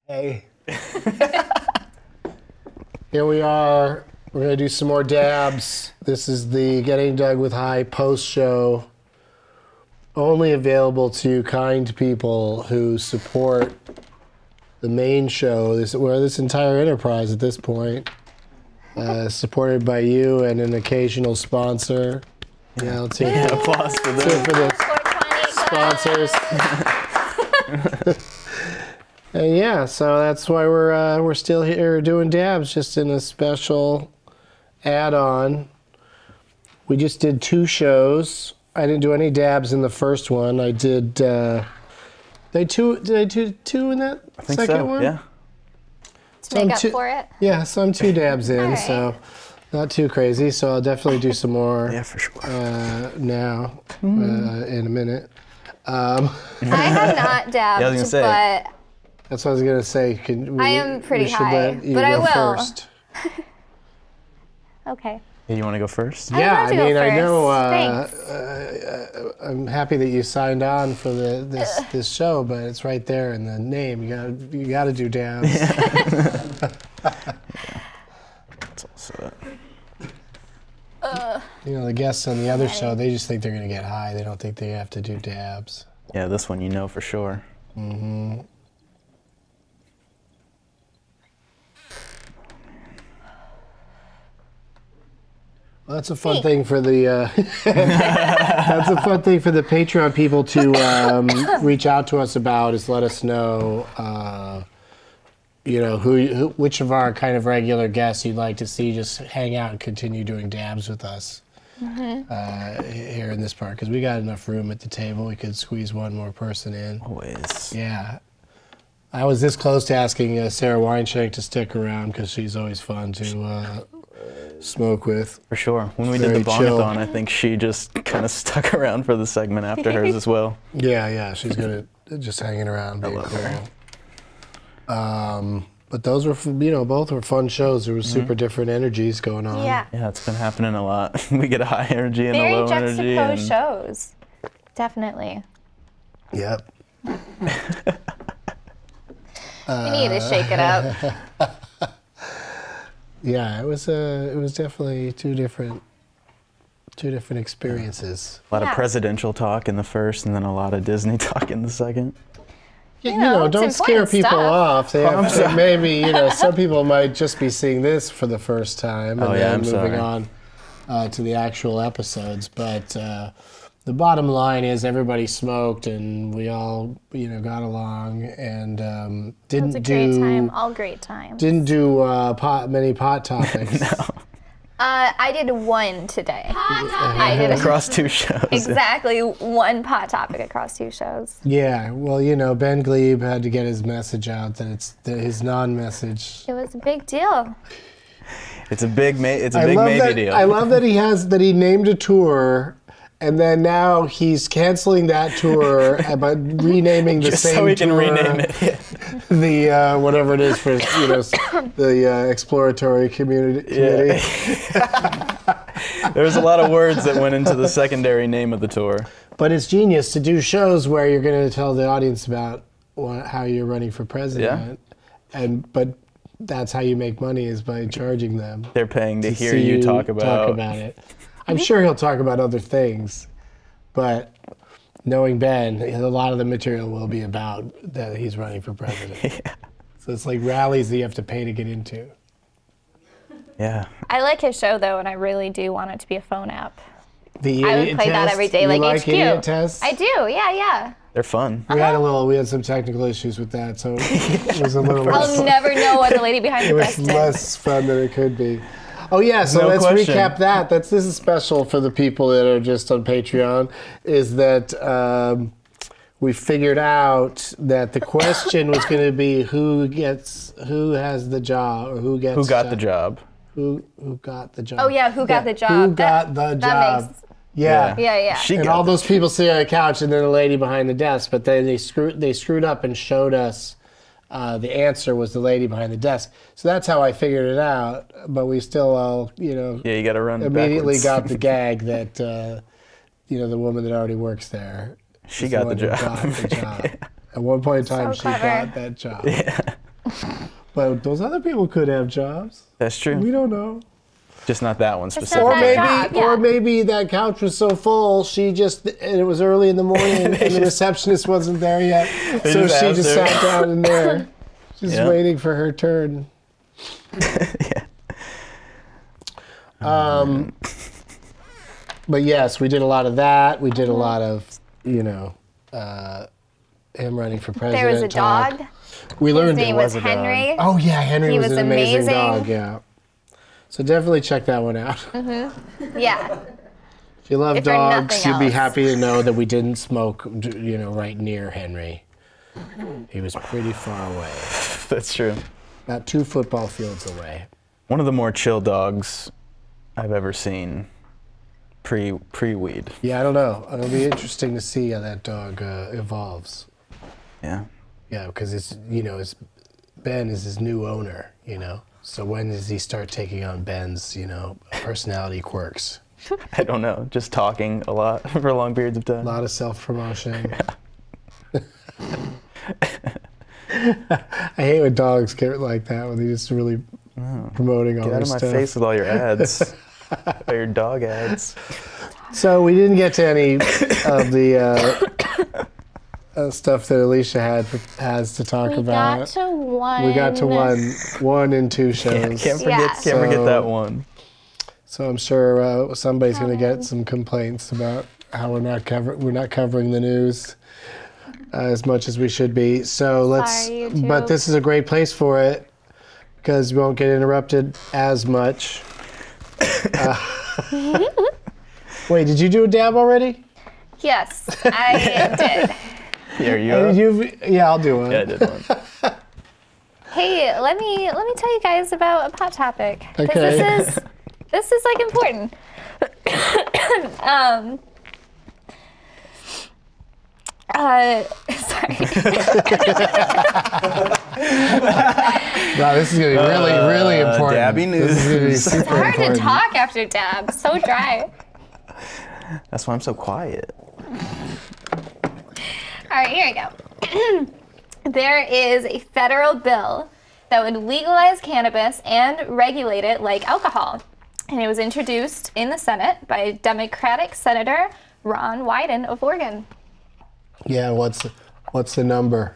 Hey. Here we are. We're going to do some more dabs. This is the Getting Dug with High post show. Only available to kind people who support the main show. This entire enterprise at this point. Supported by you and an occasional sponsor. Yeah, let's hear applause for them. For the sponsors. And yeah, so that's why we're still here doing dabs, just in a special add-on. We just did 2 shows. I didn't do any dabs in the first one. I did. Did I do 2 in that I think second so, one? yeah. To make up for it? Yeah, so I'm 2 dabs in, Right. so not too crazy. So I'll definitely do some more. Yeah, for sure. Now, in a minute. I have not dabbed, Yeah, I was gonna say. but That's what I was gonna say. I am pretty high, let you but I go will. First. Okay. Hey, you want to go first? I'd Yeah, love to I go mean, I first. know. Thanks. I'm happy that you signed on for this show, but it's right there in the name. You gotta do dabs. That's also it. You know, the guests on the other show, they just think they're gonna get high. They don't think they have to do dabs. Yeah, this one you know for sure. Mm-hmm. Well, that's a fun thing for the. That's a fun thing for the Patreon people to reach out to us about. Is let us know, you know, which of our kind of regular guests you'd like to see just hang out and continue doing dabs with us here in this part, because we got enough room at the table. We could squeeze one more person in. Always. Yeah. I was this close to asking Sarah Weinshank to stick around because she's always fun to smoke with. For sure. When we did Very the chill. Bongathon, I think she just kind of stuck around for the segment after hers as well. Yeah, she's good at just hanging around. Being love her. cool. But those were, both were fun shows. There was super different energies going on. Yeah. Yeah, it's been happening a lot. We get a high energy and Very a low energy. juxtaposed shows. Definitely. Yep. We need to shake it up. Yeah, it was definitely two different experiences. A lot Yeah. of presidential talk in the first, and then a lot of Disney talk in the second. Yeah, it's don't scare important people stuff. off. They have, maybe some people might just be seeing this for the first time and then moving on to the actual episodes. But the bottom line is everybody smoked and we all got along and It was a great time. All great times. didn't do many pot topics. No. I did one today. I did Across 2 shows. exactly one pot topic across 2 shows. Yeah, well, Ben Glebe had to get his message out that his non-message. It was a big deal. It's a big maybe deal. I love that he named a tour, and then now he's canceling that tour, but renaming the Just same so he can tour, rename it. the whatever it is for the exploratory community. There's a lot of words that went into the secondary name of the tour. But it's genius to do shows where you're going to tell the audience about how you're running for president, but that's how you make money is by charging them. They're paying to hear see you talk about it. I'm sure he'll talk about other things, but knowing Ben, a lot of the material will be about that he's running for president. Yeah. So it's like rallies that you have to pay to get into. Yeah. I like his show though, and I really do want it to be a phone app. The I would idiot play that test? every day, You like like HQ. idiot tests? I do, yeah. They're fun. We had some technical issues with that, so it was a little I'll never know what the lady behind it the was desk did. less fun than it could be. Oh yeah, so No let's question. recap that. This is special for the people that are just on Patreon. Is that we figured out that the question was going to be who has the job, or who got the job? Who got the job? Oh yeah, who got the job? Who got the job? That makes Yeah. yeah. She And got all the those people sitting on the couch, and then a lady behind the desk. But then they screwed up and showed us the answer was the lady behind the desk. So that's how I figured it out. But we still all, Yeah, you got to run immediately backwards. got the gag that the woman that already works there. She is got one the who job. got the job. At one point in time, So she clever. got that job. Yeah. But those other people could have jobs. That's true. We don't know. Just not that one not specifically. that job, Or maybe that couch was so full, and it was early in the morning, and the receptionist wasn't there yet, so she just sat down in there, just waiting for her turn. Yeah. But yes, we did a lot of that. We did a lot of, him running for president. There was a dog. We learned His name there was a Henry. dog. Oh yeah, Henry He was was an amazing dog. amazing. Yeah. So definitely check that one out. Yeah. If you love If for dogs, nothing you'll be else. happy to know that we didn't smoke, right near Henry. He was pretty far away, That's true. about 2 football fields away. One of the more chill dogs I've ever seen pre-weed. Yeah, I don't know. It'll be interesting to see how that dog evolves. Yeah. Yeah, because Ben is his new owner, So when does he start taking on Ben's, personality quirks? I don't know. Just talking a lot for long periods of A time. lot of self-promotion. I hate when dogs get like that, when they're just really promoting all Get their out of my stuff. face with all your ads. All your dog ads. So we didn't get to any of the stuff that Alicia has to talk We about. got to one. We got to one and 2 shows. Can't Yeah. forget that one. So I'm sure somebody's going to get some complaints about how we're not covering the news as much as we should be. So let's. Sorry, YouTube. But this is a great place for it because we won't get interrupted as much. Wait, did you do a dab already? Yes, I did. Here you go. Yeah, I'll do one. Yeah, I did one. Hey, let me tell you guys about a hot topic. 'Cause Okay. This is like important. Sorry. Wow, this is going to be really, really important. Dabby This is gonna be news. super It's hard important. to talk after dab. So dry. That's why I'm so quiet. All right, here we go. There is a federal bill that would legalize cannabis and regulate it like alcohol. And it was introduced in the Senate by Democratic Senator Ron Wyden of Oregon. Yeah, what's the number?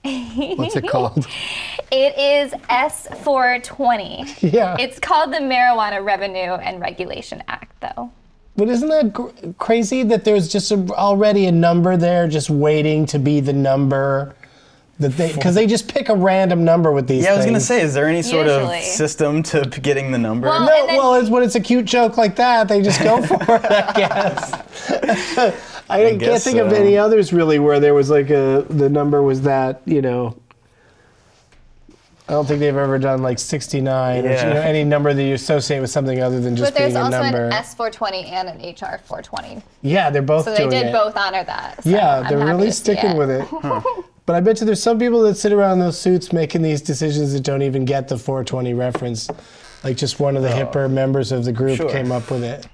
What's it called? It is S420. Yeah. It's called the Marijuana Revenue and Regulation Act, though. But isn't that crazy that there's just already a number there just waiting to be the number that because they just pick a random number with these Yeah, I was gonna things. say, is there any sort of Usually. system to getting the number? Well, No, and then- well, when it's a cute joke like that, they just go for it, I guess. I can't guess think of so. any others really where there was like the number was that, I don't think they've ever done like 69 or Yeah. any number that you associate with something other than just But there's being a also number. an S420 and an HR 420. Yeah, they're both So they doing did it. both honor that. So Yeah, I'm they're happy really to see sticking with it. But I bet you there's some people that sit around in those suits making these decisions that don't even get the 420 reference. Like just one of the hipper members of the group Sure. came up with it.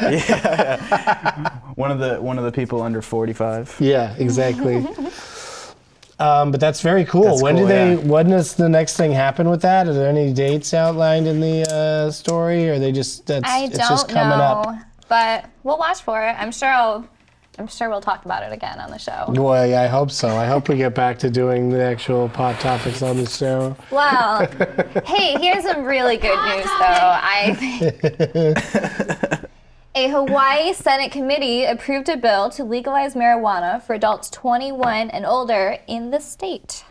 Yeah. One of the people under 45. Yeah, exactly. But that's very cool. That's When cool, when does the next thing happen with that? Are there any dates outlined in the story, or are they just I it's don't just coming know, up? but we'll watch for it. I'm sure we'll talk about it again on the show. Boy, I hope so. I hope we get back to doing the actual pot topics on the show. Well, hey, here's some really good news, though. A Hawaii Senate committee approved a bill to legalize marijuana for adults 21 and older in the state.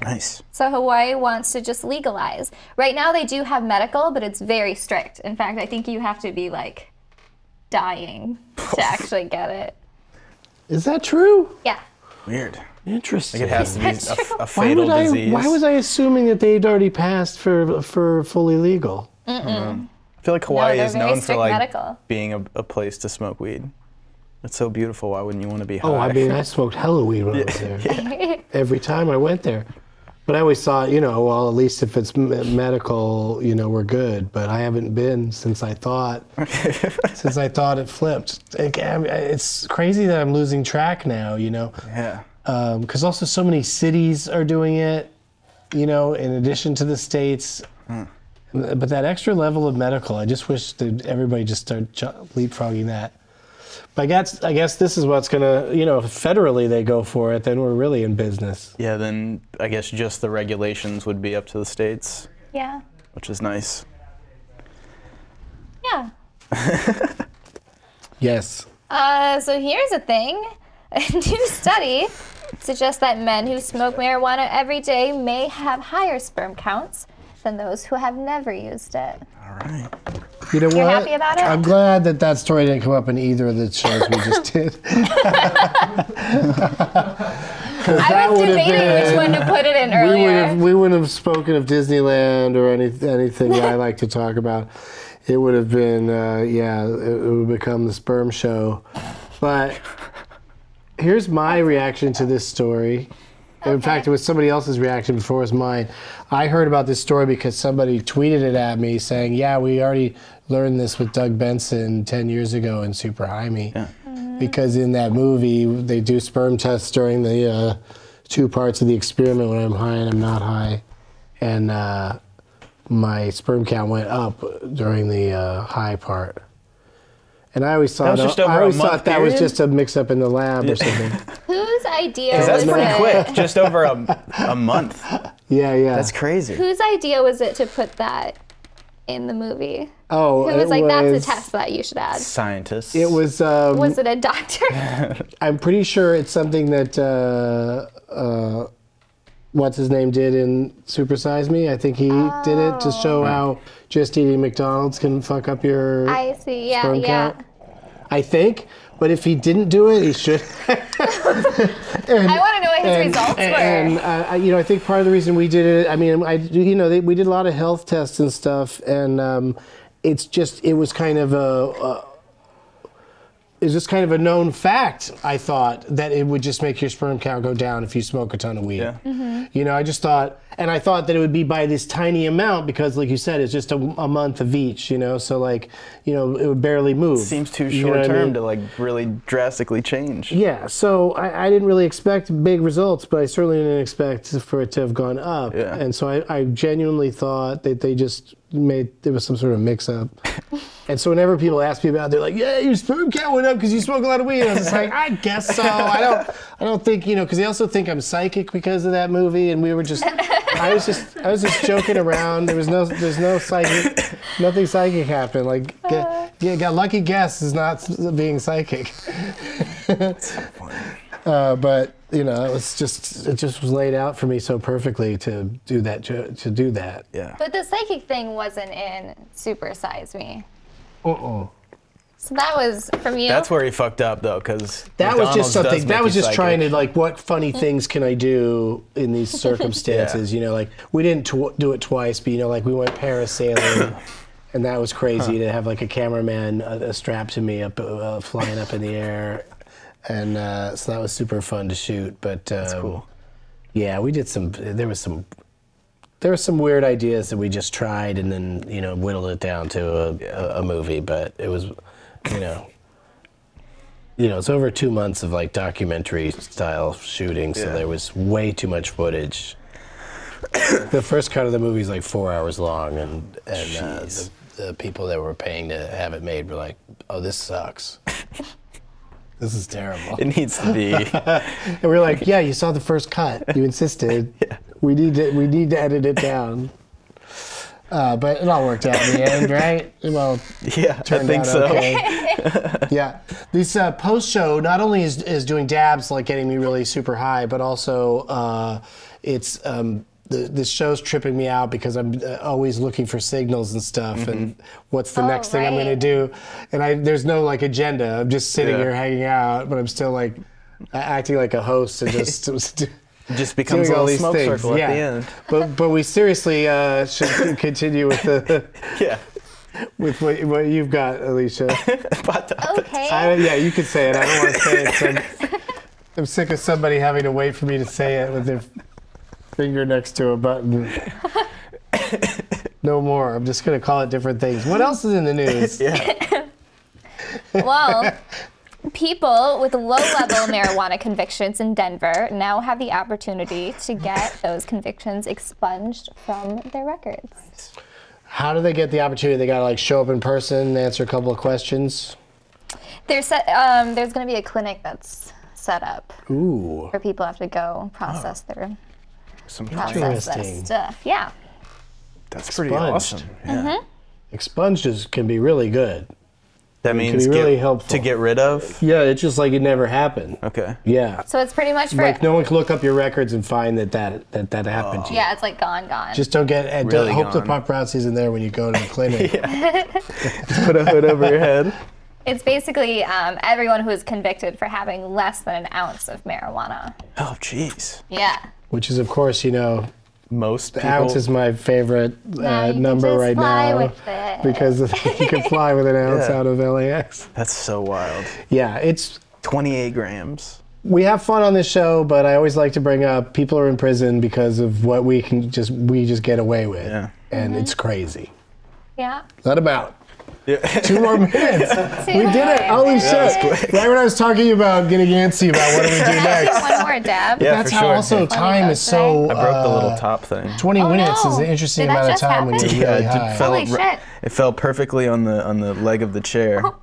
Nice. So Hawaii wants to just legalize. Right now they do have medical, but it's very strict. In fact, I think you have to be like dying to actually get it. Is that true? Yeah. Weird. Interesting. Like it has to be That's a true. fatal disease. Why was I assuming that they'd already passed for fully legal? I feel like Hawaii they're is very known for strict like medical. being a place to smoke weed. It's so beautiful. Why wouldn't you want to be high? Oh, I mean, I smoked hella weed when I was there. Every time I went there. But I always thought, well, at least if it's medical, we're good. But I haven't been since I thought it flipped. It's crazy that I'm losing track now, Yeah. because also so many cities are doing it. in addition to the states. But that extra level of medical, I just wish that everybody just start leapfrogging that. But I guess this is what's going to, if federally they go for it, then we're really in business. Yeah, then I guess just the regulations would be up to the states. Yeah. Which is nice. Yeah. Yes. So here's a thing. A new study suggests that men who smoke marijuana every day may have higher sperm counts than those who have never used it. All right. You know what? You're happy about it? I'm glad that story didn't come up in either of the shows we just did. I was debating which one to put it in earlier. We wouldn't have spoken of Disneyland or anything that I like to talk about. It would have been, it would become the sperm show. But here's my reaction to this story. Okay. In fact, it was somebody else's reaction before it was mine. I heard about this story because somebody tweeted it at me saying, yeah, we already learned this with Doug Benson 10 years ago in Super High Me. Yeah. Because in that movie, they do sperm tests during the 2 parts of the experiment when I'm high and I'm not high. And my sperm count went up during the high part. And I always thought that was just a mix-up in the lab or something. Whose idea was that's it? pretty quick, just over a month. Yeah. That's crazy. Whose idea was it to put that in the movie? Oh, Who was like, that's a test that you should add? Scientists. It was... was it a doctor? I'm pretty sure it's something that... what's his name did in Super Size Me. I think he did it to show how just eating McDonald's can fuck up your sperm count. I think, but if he didn't do it, he should. I want to know what his results were. And I think part of the reason we did it, we did a lot of health tests and stuff, and it was kind of it's just kind of a known fact, I thought, that it would just make your sperm count go down if you smoke a ton of weed. Yeah. Mm-hmm. I just thought, and I thought that it would be by this tiny amount because, like you said, it's just a month of each, so it would barely move. Seems too short term to really drastically change. Yeah, so I didn't really expect big results, but I certainly didn't expect for it to have gone up. Yeah. And so I genuinely thought that they just there was some sort of mix-up. And so whenever people ask me about it, they're like, yeah, your sperm count went up because you smoke a lot of weed. And I was just like, I guess so. I don't think, because they also think I'm psychic because of that movie. And we were just, I was just joking around. There's no psychic, nothing psychic happened. Got lucky guess is not being psychic. That's so funny. But it just was laid out for me so perfectly to do that. Yeah. But the psychic thing wasn't in Super Size Me. Uh-oh. So that was from you. That's where he fucked up though, because that was just something. That was just trying to what funny things can I do in these circumstances? Yeah. We didn't do it twice, but we went parasailing. And that was crazy to have a cameraman strapped to me up, flying up in the air. And so that was super fun to shoot, but that's cool. Yeah, we did there were some weird ideas that we just tried and then whittled it down to a movie, but it was it's over 2 months of documentary style shooting, so there was way too much footage. The first cut of the movie is 4 hours long, and the people that were paying to have it made were like, oh, this sucks. This is terrible. It needs to be. And we're like, yeah, you saw the first cut. You insisted. Yeah. We need to edit it down. But it all worked out in the end, right? Well, yeah, I think so. Okay. Yeah. This post-show not only is doing dabs, getting me really super high, but also it's... this show's tripping me out because I'm always looking for signals and stuff, and what's the next thing I'm going to do. And there's no agenda. I'm just sitting here hanging out, but I'm still acting like a host and just becomes a little smoke circle at the end. But we seriously should continue with with what you've got, Alicia. Okay. You could say it. I don't want to say it. So I'm sick of somebody having to wait for me to say it with their finger next to a button. No more. I'm just going to call it different things. What else is in the news? Well, people with low-level marijuana convictions in Denver now have the opportunity to get those convictions expunged from their records. How do they get the opportunity? They gotta like show up in person, answer a couple of questions. There's going to be a clinic that's set up. Ooh. Where people have to go process their Interesting stuff. Yeah. That's pretty Expunged. awesome. Yeah. Expunged can be really good. That It means can be really helpful. to get rid of? Yeah, it's just like it never happened. Okay. Yeah. So it's pretty much for Like no one can look up your records and find that happened to you. yeah, it's like gone. Just don't get Really hope the gone. paparazzi's in there when you go to the clinic. Put a hood over your head. It's basically everyone who is convicted for having less than an ounce of marijuana. Oh, jeez. Yeah. Which is, of course, Most people. ounce is my favorite Now you can number just right fly now with it. because you can fly with an ounce Yeah. out of LAX. That's so wild. Yeah, 28 grams. we have fun on this show, but I always like to bring up people are in prison because of what we just get away with, Yeah. and it's crazy. Yeah. Let them out. Yeah. 2 more minutes. We did it. Holy shit! quick. Right when I was talking about getting antsy about what do we do next. One more dab. Yeah, That's for how sure. also Yeah. time is so. I broke the little top thing. 20 Oh, minutes no. is an interesting Did that amount of just time when happen? you're really Yeah, high. it fell, Holy shit. It fell perfectly on the leg of the chair. How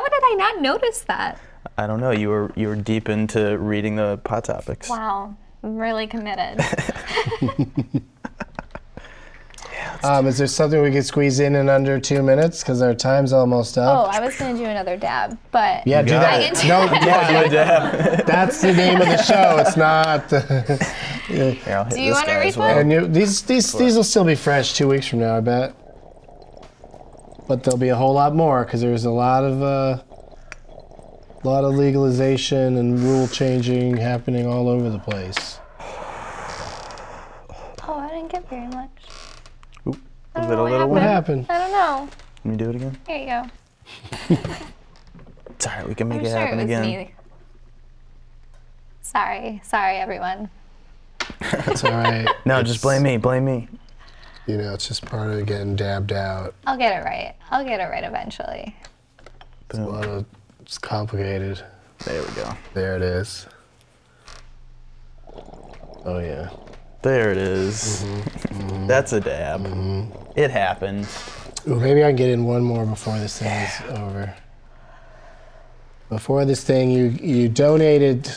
did I not notice that? I don't know. You were deep into reading the pot topics. Wow. I'm really committed. Is there something we could squeeze in under 2 minutes? Because our time's almost Oh, up. I was going to do another dab, but Yeah, do got that. it. No, yeah, that's the name of the show. It's not. Here, I'll hit Do you this want a guy as refill? well. And these will still be fresh 2 weeks from now, I bet. But there'll be a whole lot more because there's a lot of legalization and rule changing happening all over the place. oh, I didn't get very much. Oop, I don't a know little What one. happened? I don't know. Let me do it again. Here you go. It's alright. We can make I'm it sure happen it was again. me. Sorry, everyone. That's all right. No, just blame me. Blame me. It's just part of getting dabbed out. I'll get it right. I'll get it right eventually. Boom. It's complicated. There we go. There it is. Oh yeah. There it is. That's a dab. It happened. Ooh, maybe I can get in one more before this thing is over. Before this thing, you donated.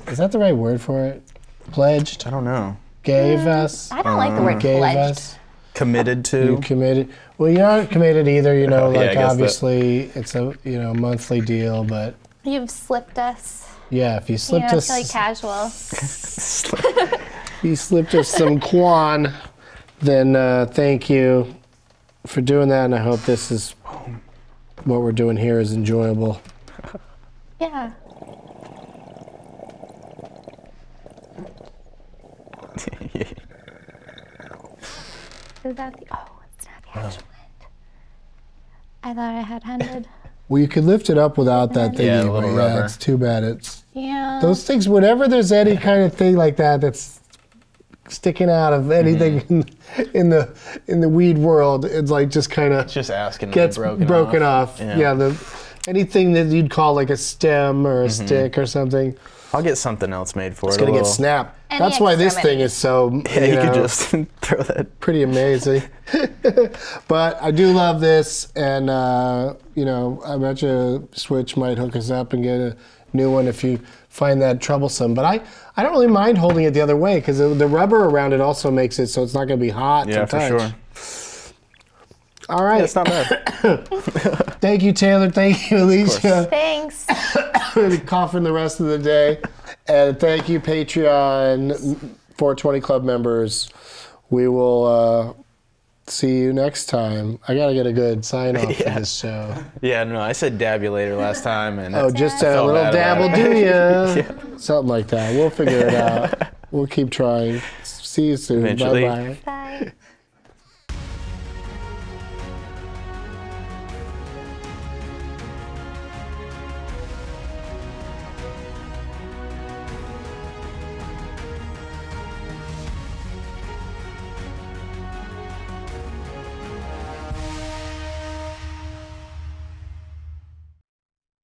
Is that the right word for it? Pledged? I don't know. Gave us? I don't like the word Gave pledged. us? Committed You to. committed? Well, you're not committed either. Yeah, I Like guess that- obviously it's a monthly deal, but You've slipped us. yeah, if you slipped It's us, really casual. if you slipped us some quan, then thank you for doing that, and I hope this is what we're doing here is enjoyable. Yeah. Is that the? Oh, it's not the actual end. I thought I had handed. Well, you could lift it up without that thingy, Yeah, the but little yeah, rubber. it's too bad. It's Yeah. those things. Whenever there's any kind of thing like that that's sticking out of anything in the weed world, it's like just kind of Just asking. to gets be broken off. Yeah. Yeah, anything that you'd call like a stem or a stick or something, I'll get something else made for it's it. gonna a get little- snapped. Any That's why this extremity. thing is so Yeah, you could know, just throw that. pretty amazing. But I do love this, and I bet you Switch might hook us up and get a new one if you find that troublesome. But I don't really mind holding it the other way because the rubber around it also makes it so it's not going to be hot Yeah, to for touch. sure. All right. It's not bad. Thank you, Taylor. Thank you, Alicia. Thanks. Coughing the rest of the day. And thank you, Patreon 420 Club members. We will see you next time. I got to get a good sign off for this show. Yeah, no, I said dab you later last time, and Oh, just a Felt little bad dab will about do it. ya. Something like that. We'll figure it out. We'll keep trying. See you soon. Eventually. Bye-bye. Bye.